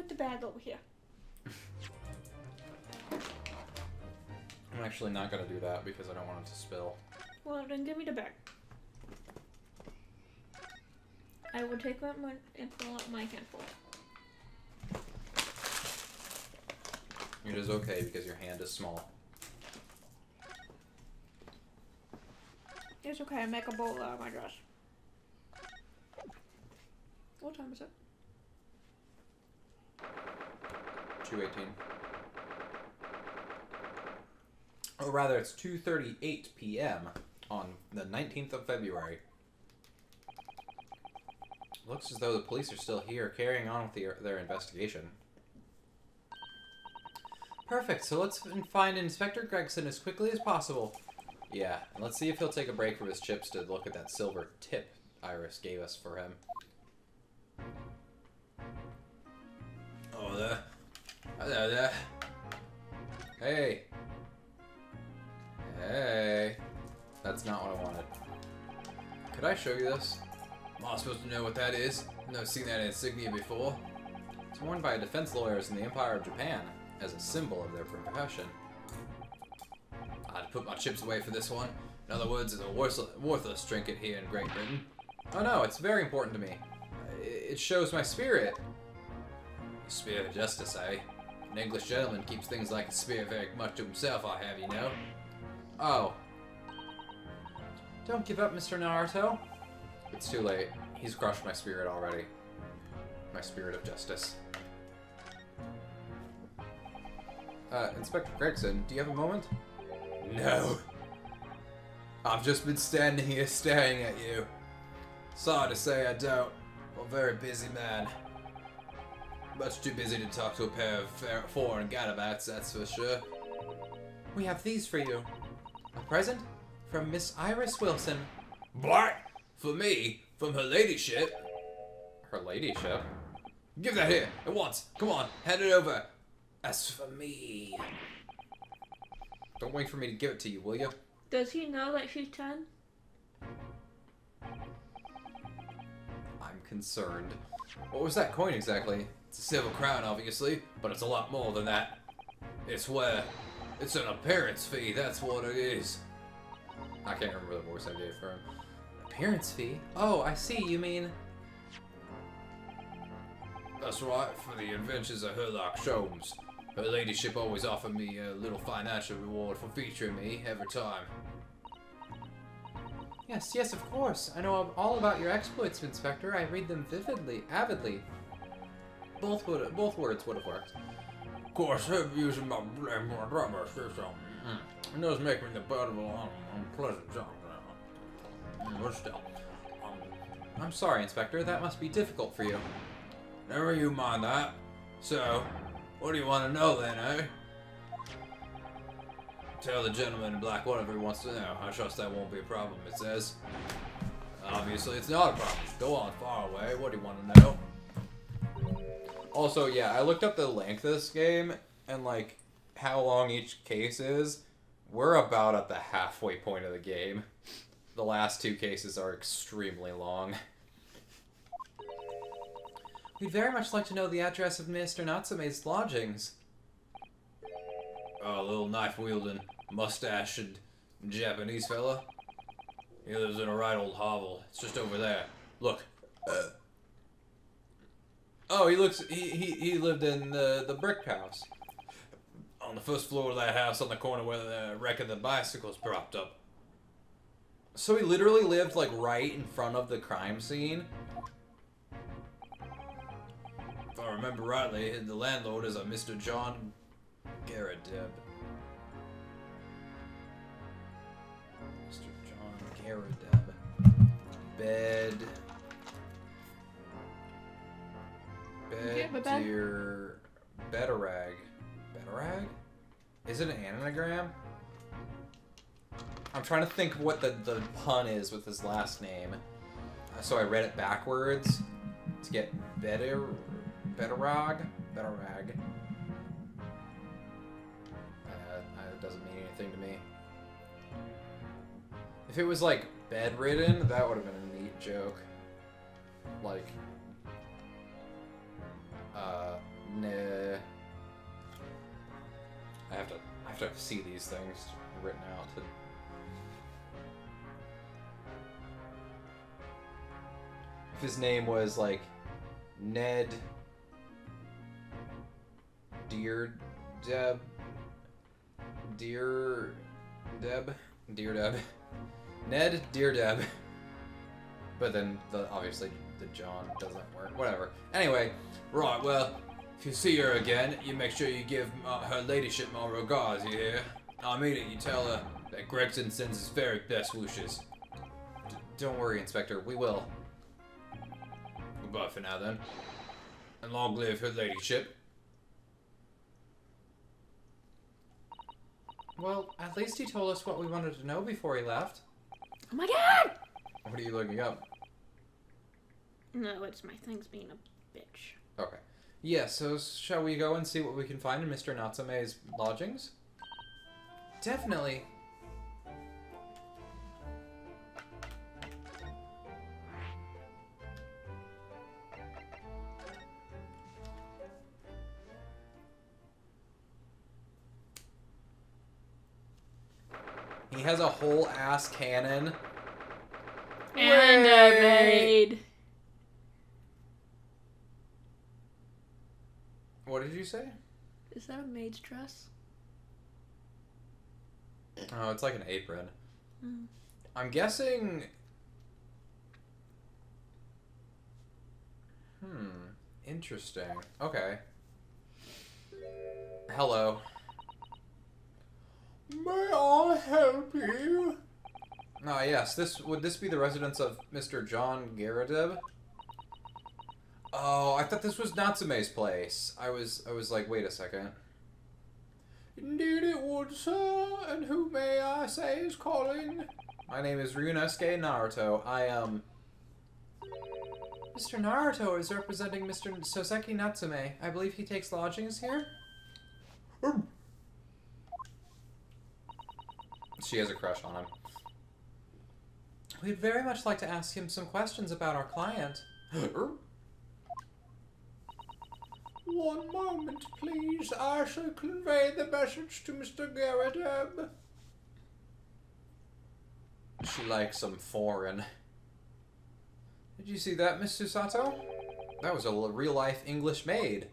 the bag over here. I'm actually not gonna do that because I don't want it to spill. Well, then give me the bag. I will take out my and fill out my handful. It is okay because your hand is small. It's okay, I make a bowl out of my dress. What time is it? 2:18. Or rather, it's 2:38 p.m. on the 19th of February. Looks as though the police are still here, carrying on with their investigation. Perfect, so let's find Inspector Gregson as quickly as possible. Yeah, and let's see if he'll take a break from his chips to look at that silver tip Iris gave us for him. Oh, there. Hello there. Hey. Hey. That's not what I wanted. Could I show you this? Am I supposed to know what that is? I've never seen that insignia before. It's worn by defense lawyers in the Empire of Japan as a symbol of their profession. I had to put my chips away for this one. In other words, it's a worthless trinket here in Great Britain. Oh no, it's very important to me. It shows my spirit. Spirit of justice, eh? An English gentleman keeps things like a spear very much to himself, I have, you know. Oh. Don't give up, Mr. Naruto. It's too late. He's crushed my spirit already. My spirit of justice. Inspector Gregson, do you have a moment? No. I've just been standing here staring at you. Sorry to say I don't. I'm a very busy man. Much too busy to talk to a pair of foreign gadabats, that's for sure. We have these for you. A present from Miss Iris Wilson. What? For me? From her ladyship? Her ladyship? Give that here, at once. Come on, hand it over. As for me... Don't wait for me to give it to you, will you? Does he know that she's 10? I'm concerned. What was that coin exactly? It's a silver crown, obviously, but it's a lot more than that. It's an appearance fee, that's what it is. I can't remember the voice I gave for him. Appearance fee? Oh, I see, you mean... That's right, for the adventures of Herlock Sholmes. Her ladyship always offered me a little financial reward for featuring me every time. Yes, yes, of course. I know all about your exploits, Inspector. I read them avidly. Both words would have worked. Of course, her using my drummer system. It does make me the butt of an unpleasant job. But still. I'm sorry, Inspector. That must be difficult for you. Never you mind that. So, what do you want to know then, eh? Tell the gentleman in black whatever he wants to know. I trust that won't be a problem, it says. Obviously, it's not a problem. Go on, far away. What do you want to know? Also, yeah, I looked up the length of this game, and, like, how long each case is. We're about at the halfway point of the game. The last two cases are extremely long. We'd very much like to know the address of Mr. Natsume's lodgings. A little knife-wielding, mustached Japanese fella. He lives in a right old hovel. It's just over there. Look. Oh, he lived in the brick house. On the first floor of that house, on the corner where the wreck of the bicycle's propped up. So he literally lived, like, right in front of the crime scene? If I remember rightly, the landlord is a Mr. John Garadeb. Mr. John Garadeb. Bed. Dear. Bedarag. Bedarag? Is it an anagram? I'm trying to think what the pun is with his last name. So I read it backwards to get Bedarag? Bedarag? It doesn't mean anything to me. If it was like bedridden, that would have been a neat joke. Like, have to see these things written out. If his name was like Ned Dear Deb. Ned Dear Deb. But then obviously the John doesn't work. Whatever. Anyway, right, well, if you see her again, you make sure you give her ladyship my regards, you hear? I mean it, you tell her that Gregson sends his very best wishes. Don't worry, Inspector, we will. Goodbye for now, then. And long live her ladyship. Well, at least he told us what we wanted to know before he left. Oh my god! What are you looking up? No, it's my thing's being a bitch. Okay. Yeah, so shall we go and see what we can find in Mr. Natsume's lodgings? Definitely. He has a whole ass cannon. And a maid. What did you say? Is that a maid's dress? Oh, it's like an apron. Mm. I'm guessing... Interesting. Okay. Hello. May I help you? Ah, yes. Would this be the residence of Mr. John Garadeb? Oh, I thought this was Natsume's place. I was like, wait a second. Indeed it would, sir. And who may I say is calling? My name is Ryunosuke Naruto. Mr. Naruto is representing Mr. Soseki Natsume. I believe he takes lodgings here? She has a crush on him. We'd very much like to ask him some questions about our client. One moment, please. I shall convey the message to Mr. Garadeb. She likes some foreign. Did you see that, Miss Susato? That was a real-life English maid.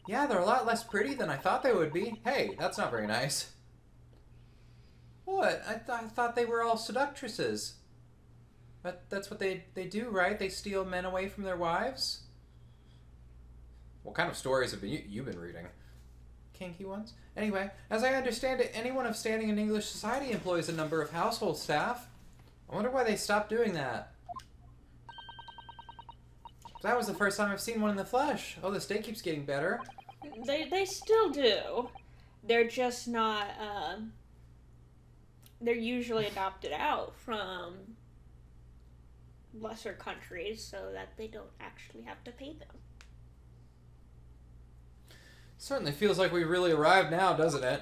Yeah, they're a lot less pretty than I thought they would be. Hey, that's not very nice. What? I thought they were all seductresses. But that's what they do, right? They steal men away from their wives? What kind of stories have you been reading? Kinky ones? Anyway, as I understand it, anyone of standing in English society employs a number of household staff. I wonder why they stopped doing that. That was the first time I've seen one in the flesh. Oh, the steak keeps getting better. They still do. They're just not, they're usually adopted out from lesser countries so that they don't actually have to pay them. Certainly feels like we really arrived now, doesn't it?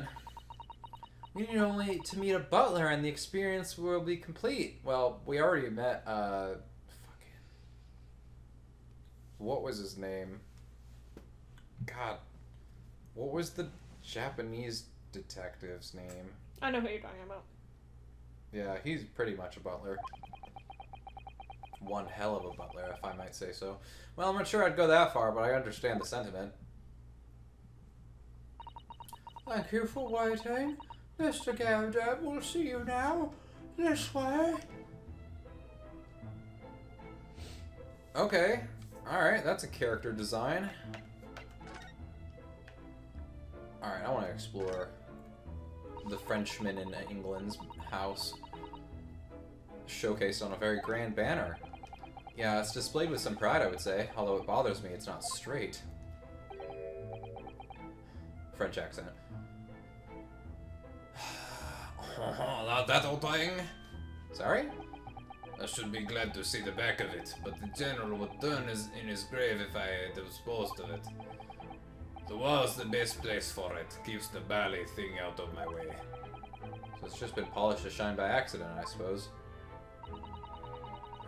We need only to meet a butler and the experience will be complete. Well, we already met, what was his name? God. What was the Japanese detective's name? I know who you're talking about. Yeah, he's pretty much a butler. One hell of a butler, if I might say so. Well, I'm not sure I'd go that far, but I understand the sentiment. Thank you for waiting. Mr. Garadeb will see you now. This way. Okay. Alright, that's a character design. Alright, I want to explore the Frenchman in England's house. Showcased on a very grand banner. Yeah, it's displayed with some pride, I would say. Although it bothers me, it's not straight. French accent. That old thing? Sorry? I should be glad to see the back of it, but the general would turn in his grave if I disposed of it. The wall's the best place for it. Keeps the bally thing out of my way. So it's just been polished to shine by accident, I suppose.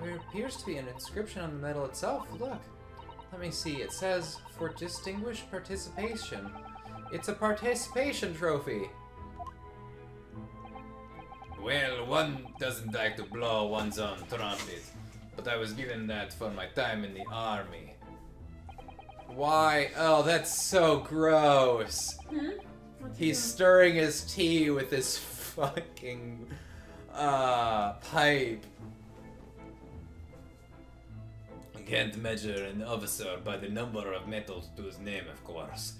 There appears to be an inscription on the metal itself. Look. Let me see. It says, for distinguished participation It's a participation trophy. Well, one doesn't like to blow one's own trumpet, but I was given that for my time in the army. Why? Oh, that's so gross. He's stirring his tea with his fucking pipe. You can't measure an officer by the number of medals to his name, of course.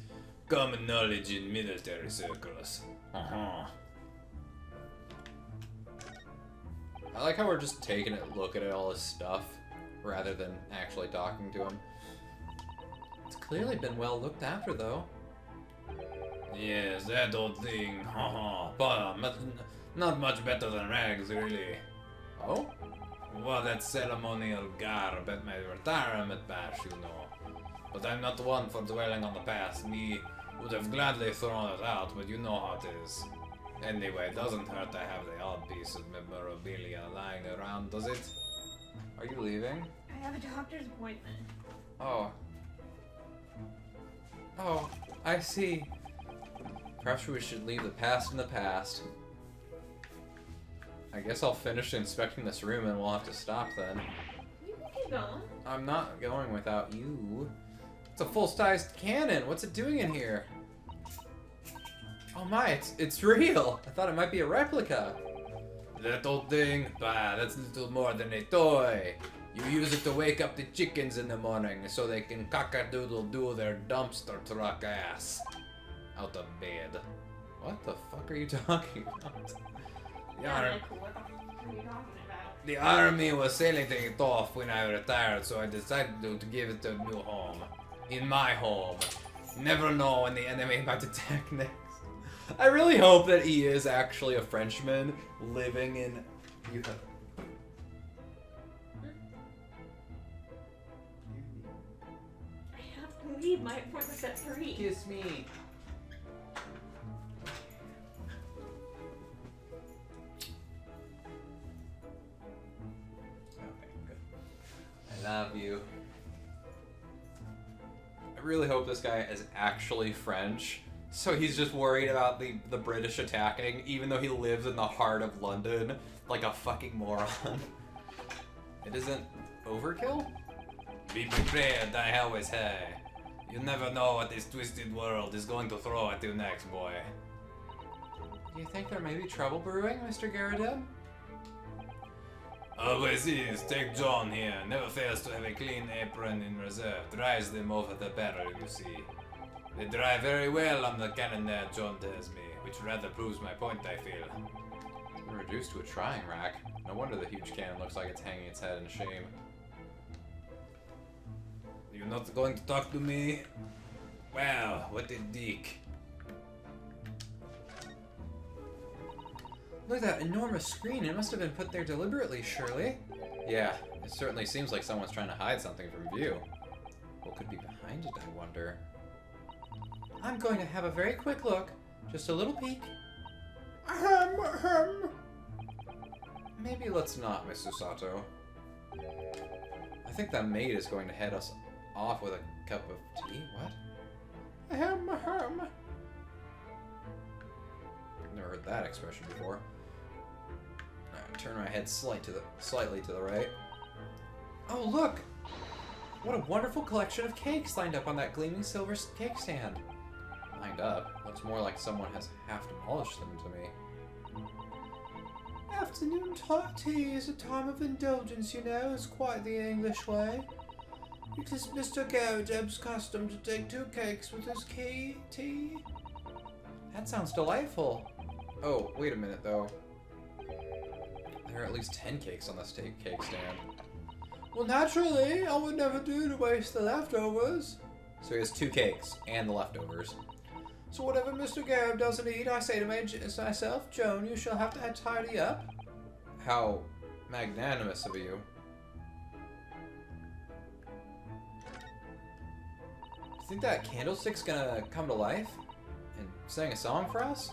Common knowledge in military circles. I like how we're just taking a look at all his stuff, rather than actually talking to him. It's clearly been well looked after, though. Yes, that old thing. But not much better than rags, really. Oh? Well, that ceremonial garb at my retirement bash, you know. But I'm not one for dwelling on the past. Me would have gladly thrown it out, but you know how it is. Anyway, it doesn't hurt to have the odd piece of memorabilia lying around, does it? Are you leaving? I have a doctor's appointment. Oh. Oh, I see. Perhaps we should leave the past in the past. I guess I'll finish inspecting this room and we'll have to stop then. You can keep going. I'm not going without you. It's a full-sized cannon. What's it doing in here? Oh my, it's real. I thought it might be a replica. That old thing? Bah, that's little more than a toy. You use it to wake up the chickens in the morning so they can cock-a-doodle-doo their dumpster truck ass out of bed. What the fuck are you talking about? What the fuck are you talking about? The army was selling it off when I retired, so I decided to give it a new home. In my home. Never know when the enemy might attack next. I really hope that he is actually a Frenchman living in... I have to leave. My appointment's at 3. Kiss me. Okay, good. I love you. I really hope this guy is actually French. So he's just worried about the British attacking, even though he lives in the heart of London, like a fucking moron. It isn't overkill? Be prepared, I always say. You never know what this twisted world is going to throw at you next, boy. Do you think there may be trouble brewing, Mr. Garridin? Always is. Take John here. Never fails to have a clean apron in reserve. Dries them over the barrel, you see. They dry very well on the cannonet, John tells me, which rather proves my point, I feel. It's been reduced to a trying rack. No wonder the huge cannon looks like it's hanging its head in shame. You're not going to talk to me? Wow, what a dick. Look at that enormous screen. It must have been put there deliberately, surely. Yeah, it certainly seems like someone's trying to hide something from view. What could be behind it, I wonder? I'm going to have a very quick look. Just a little peek. Ahem. Maybe let's not, Miss Susato. I think that maid is going to head us off with a cup of tea. What? Ahem. Never heard that expression before. Alright, turn my head slightly to the right. Oh, look! What a wonderful collection of cakes lined up on that gleaming silver cake stand. Lined up? Looks more like someone has half demolished them to me. Afternoon tea is a time of indulgence, you know. It's quite the English way. It is Mr. Garrideb's custom to take 2 cakes with his tea. That sounds delightful. Oh, wait a minute, though. There are at least 10 cakes on this cake stand. Well, naturally, I would never do to waste the leftovers. So he has 2 cakes and the leftovers. So whatever Mr. Garrib doesn't eat, I say to myself, Joan, you shall have to tidy up. How magnanimous of you. Do you think that candlestick's gonna come to life and sing a song for us?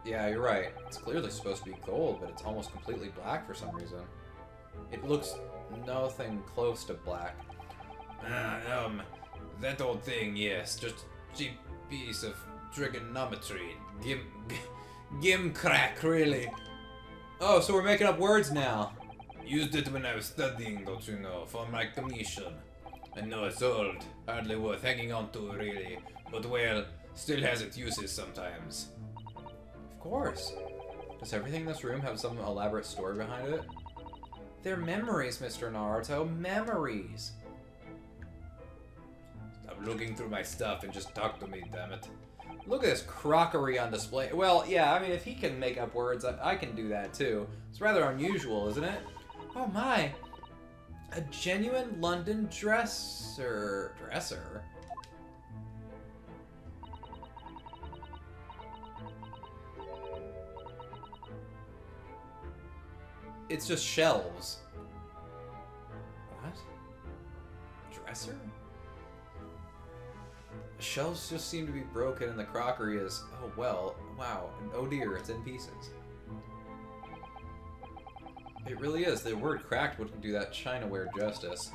Yeah, you're right. It's clearly supposed to be gold, but it's almost completely black for some reason. It looks nothing close to black. That old thing, yes. Just a cheap piece of trigonometry. Gimcrack, really. Oh, so we're making up words now. Used it when I was studying, don't you know, for my commission. I know it's old, hardly worth hanging on to, really. But well, still has its uses sometimes. Of course. Does everything in this room have some elaborate story behind it? They're memories, Mr. Naruto. Memories. Stop looking through my stuff and just talk to me, damn it. Look at this crockery on display. Well, yeah, I mean, if he can make up words, I can do that too. It's rather unusual, isn't it? Oh my. A genuine London dresser. Dresser? It's just shelves. What? Dresser? The shelves just seem to be broken and the crockery is... Oh, well. Wow. And oh dear, it's in pieces. It really is. The word cracked wouldn't do that chinaware justice.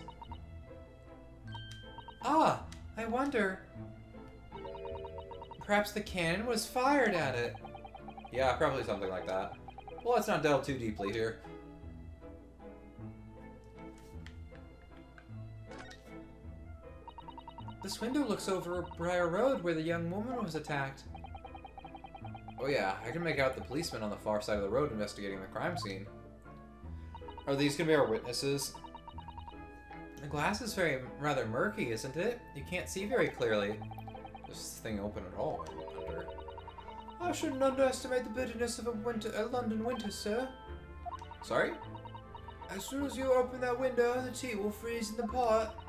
Ah! I wonder... Perhaps the cannon was fired at it. Yeah, probably something like that. Well, let's not delve too deeply here. This window looks over Briar Road where the young woman was attacked. Oh yeah, I can make out the policeman on the far side of the road investigating the crime scene. Are these gonna be our witnesses? The glass is rather murky, isn't it? You can't see very clearly. Is this thing open at all, I wonder? I shouldn't underestimate the bitterness of a London winter, sir. Sorry? As soon as you open that window, the tea will freeze in the pot.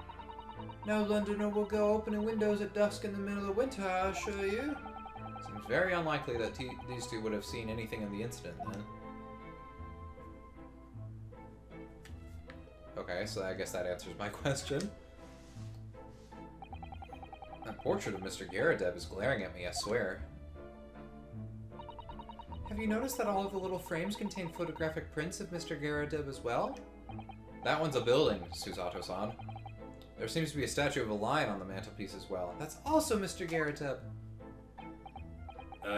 No Londoner will go opening windows at dusk in the middle of winter, I assure you. Seems very unlikely that these two would have seen anything in the incident, then. Okay, so I guess that answers my question. That portrait of Mr. Garradeb is glaring at me, I swear. Have you noticed that all of the little frames contain photographic prints of Mr. Garradeb as well? That one's a building, Susato-san. There seems to be a statue of a lion on the mantelpiece as well. That's also Mr. Garradeb.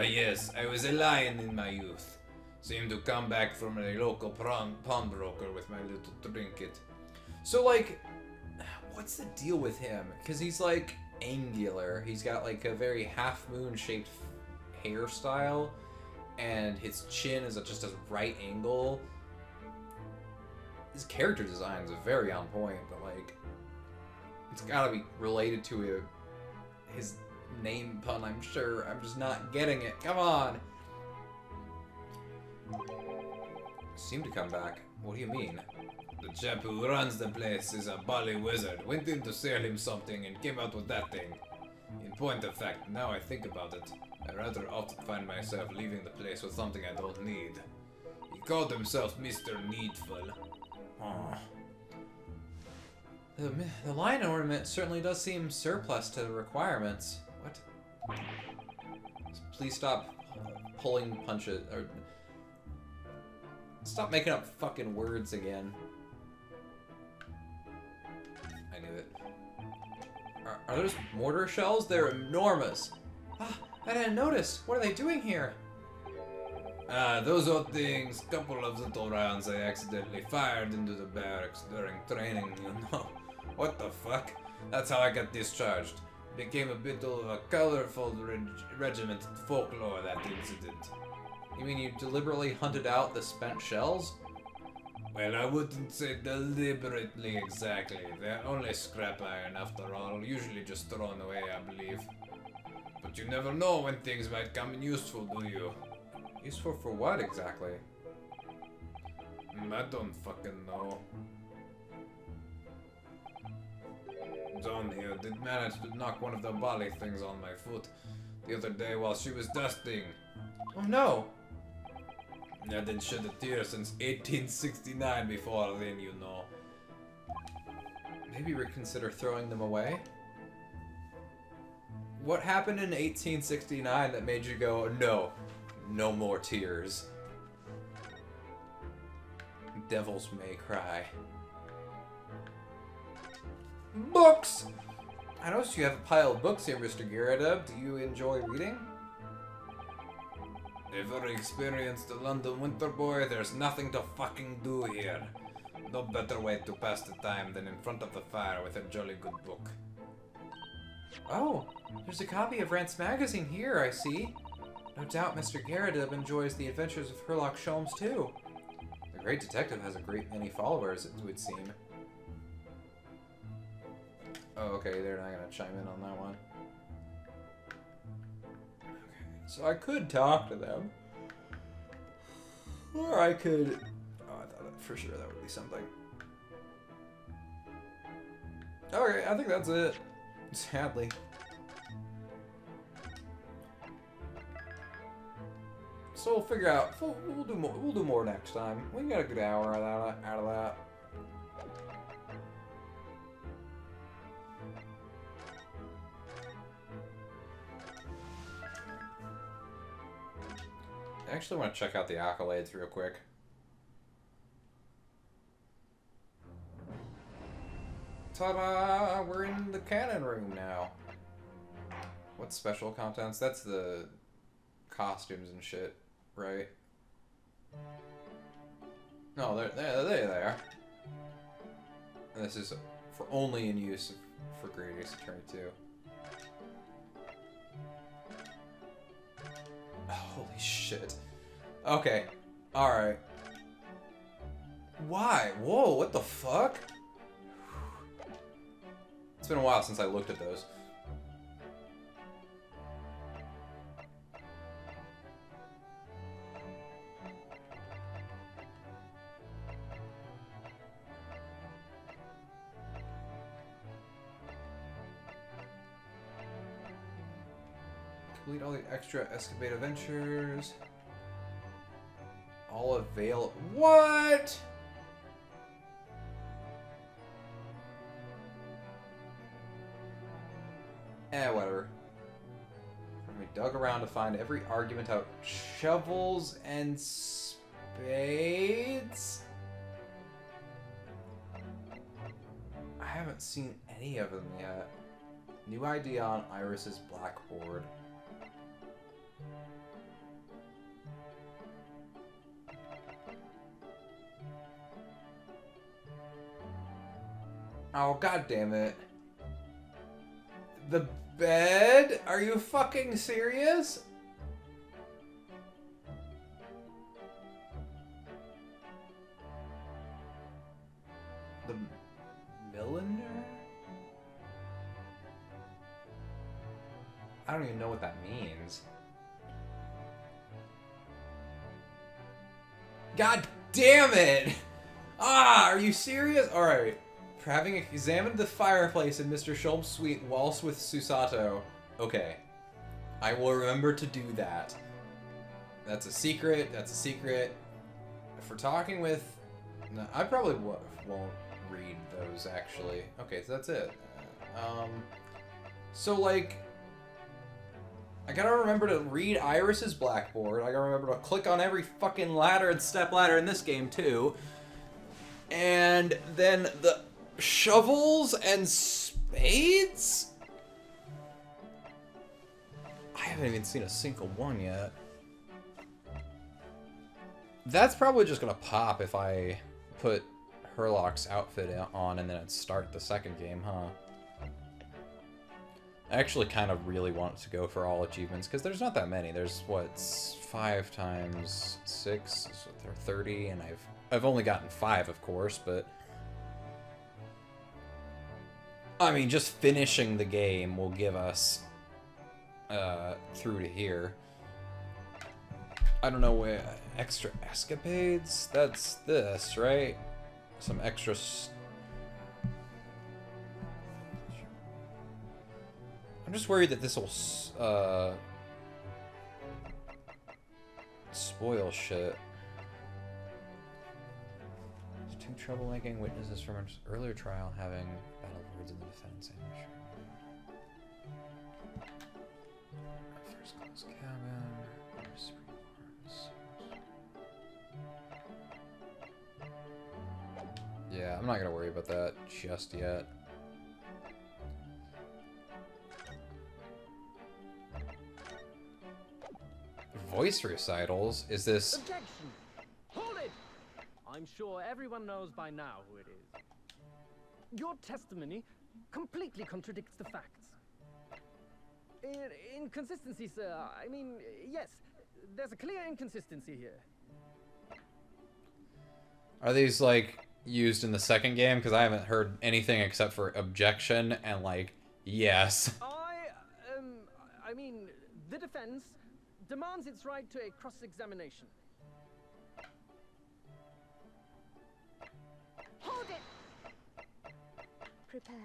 Yes, I was a lion in my youth. Seemed to come back from a local pawnbroker with my little trinket. So, like, what's the deal with him? Because he's, like, angular. He's got, like, a very half-moon shaped hairstyle. And his chin is at just a right angle. His character design is very on point, but, like, it's gotta be related to his name pun, I'm sure. I'm just not getting it. Come on! Seem to come back. What do you mean? The chap who runs the place is a bally wizard. Went in to sell him something and came out with that thing. In point of fact, now I think about it, I rather often find myself leaving the place with something I don't need. He called himself Mr. Needful. Aww. The lion ornament certainly does seem surplus to the requirements. What? Please stop pulling punches, or... Stop making up fucking words again. I knew it. Are those mortar shells? They're enormous. Ah, I didn't notice. What are they doing here? Those old things. Couple of little rounds I accidentally fired into the barracks during training, you know. What the fuck? That's how I got discharged. Became a bit of a colorful regimented folklore, that incident. You mean you deliberately hunted out the spent shells? Well, I wouldn't say deliberately exactly. They're only scrap iron after all, usually just thrown away, I believe. But you never know when things might come in useful, do you? Useful for what exactly? I don't fucking know. Dawn here did manage to knock one of the bally things on my foot the other day while she was dusting. Oh no! I didn't shed a tear since 1869 before then, you know. Maybe reconsider throwing them away? What happened in 1869 that made you go, no, no more tears? Devils may cry. Books! I noticed you have a pile of books here, Mr. Garradeb. Do you enjoy reading? A very experienced London winter boy, there's nothing to fucking do here. No better way to pass the time than in front of the fire with a jolly good book. Oh, there's a copy of Rant's magazine here, I see. No doubt Mr. Garrideb enjoys the adventures of Sherlock Holmes too. The great detective has a great many followers, it would seem. Oh, okay, they're not gonna chime in on that one. Okay, so I could talk to them. Or I could... Oh, I thought for sure that would be something. Okay, I think that's it. Sadly. So we'll figure out. We'll do more. We'll do more next time. We got a good hour out of that. I actually want to check out the accolades real quick. Ta-da! We're in the cannon room now. What's special contents? That's the costumes and shit, right? No, they're there. And this is for only in use for Great Ace Attorney 2. Holy shit. Okay. Alright. Why? Whoa, what the fuck? It's been a while since I looked at those. Complete all the extra escapade adventures. All available. What? Whatever. We dug around to find every argument out. Shovels and spades? I haven't seen any of them yet. New idea on Iris's blackboard. Oh, god damn it. The bed? Are you fucking serious? The milliner? I don't even know what that means. God damn it! Ah, are you serious? Alright. For having examined the fireplace in Mr. Sholmes' suite whilst with Susato. Okay. I will remember to do that. That's a secret. That's a secret. If we're talking with... No, I probably won't read those, actually. Okay, so that's it. So, like... I gotta remember to read Iris's blackboard. I gotta remember to click on every fucking ladder and step ladder in this game, too. And then the... shovels and spades? I haven't even seen a single one yet. That's probably just gonna pop if I put Herlock's outfit on and then I'd start the second game, huh? I actually kind of really want to go for all achievements, because there's not that many. There's, what, 5 times 6? So they're 30, and I've only gotten 5, of course, but... I mean, just finishing the game will give us through to here. I don't know where... Extra escapades? That's this, right? Some extra... I'm just worried that this will spoil shit. There's 2 troublemaking witnesses from an earlier trial having battle words in the defense. First class cabin. Yeah, I'm not gonna worry about that just yet. Voice recitals? Is this... Objection! Hold it! I'm sure everyone knows by now who it is. Your testimony completely contradicts the facts. Inconsistency, sir. I mean, yes, there's a clear inconsistency here. Are these, like, used in the second game? Because I haven't heard anything except for objection and, like, yes. I mean, the defense demands its right to a cross-examination. Hold it! Prepare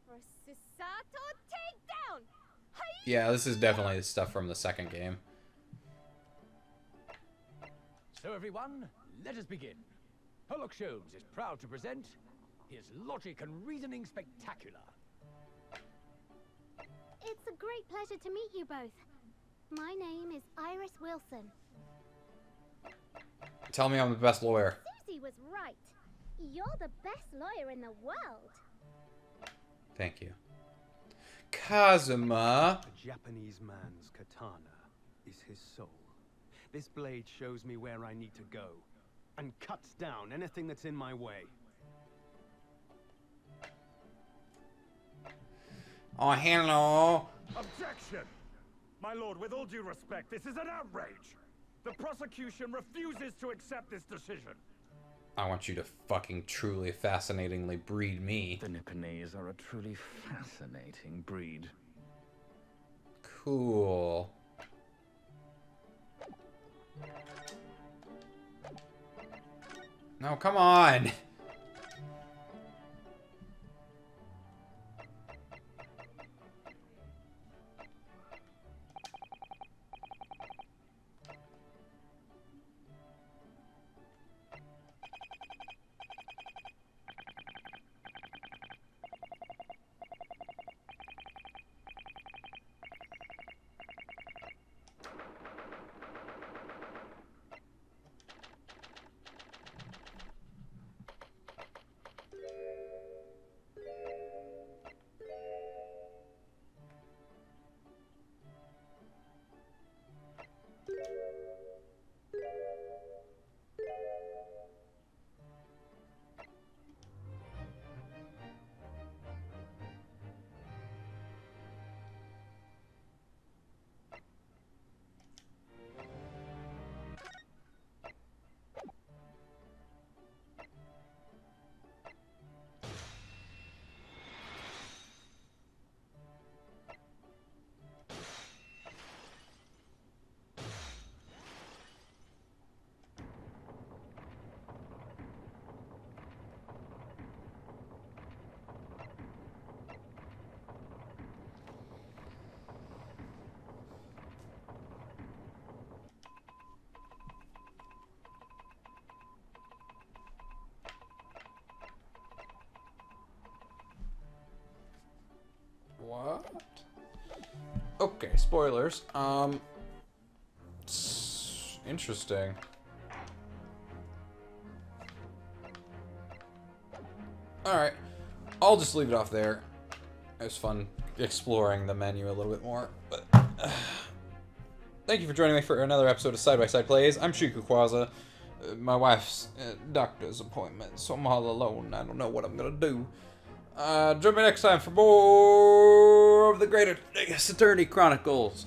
for a Susato takedown! Yeah, this is definitely the stuff from the second game. So everyone, let us begin. Sherlock Holmes is proud to present his Logic and Reasoning Spectacular. It's a great pleasure to meet you both. My name is Iris Wilson. Tell me I'm the best lawyer. Susie was right. You're the best lawyer in the world. Thank you. Kazuma. A Japanese man's katana is his soul. This blade shows me where I need to go, and cuts down anything that's in my way. Oh, hello. Objection! My lord, with all due respect, this is an outrage! The prosecution refuses to accept this decision. I want you to fucking truly fascinatingly breed me. The Nipponese are a truly fascinating breed. Cool. No, come on! What? Okay, spoilers. Interesting. Alright, I'll just leave it off there. It was fun exploring the menu a little bit more, but thank you for joining me for another episode of Side by Side Plays. I'm Shikuquaza. My wife's doctor's appointment, so I'm all alone. I don't know what I'm gonna do. Join me next time for more of the Great Attorney Chronicles.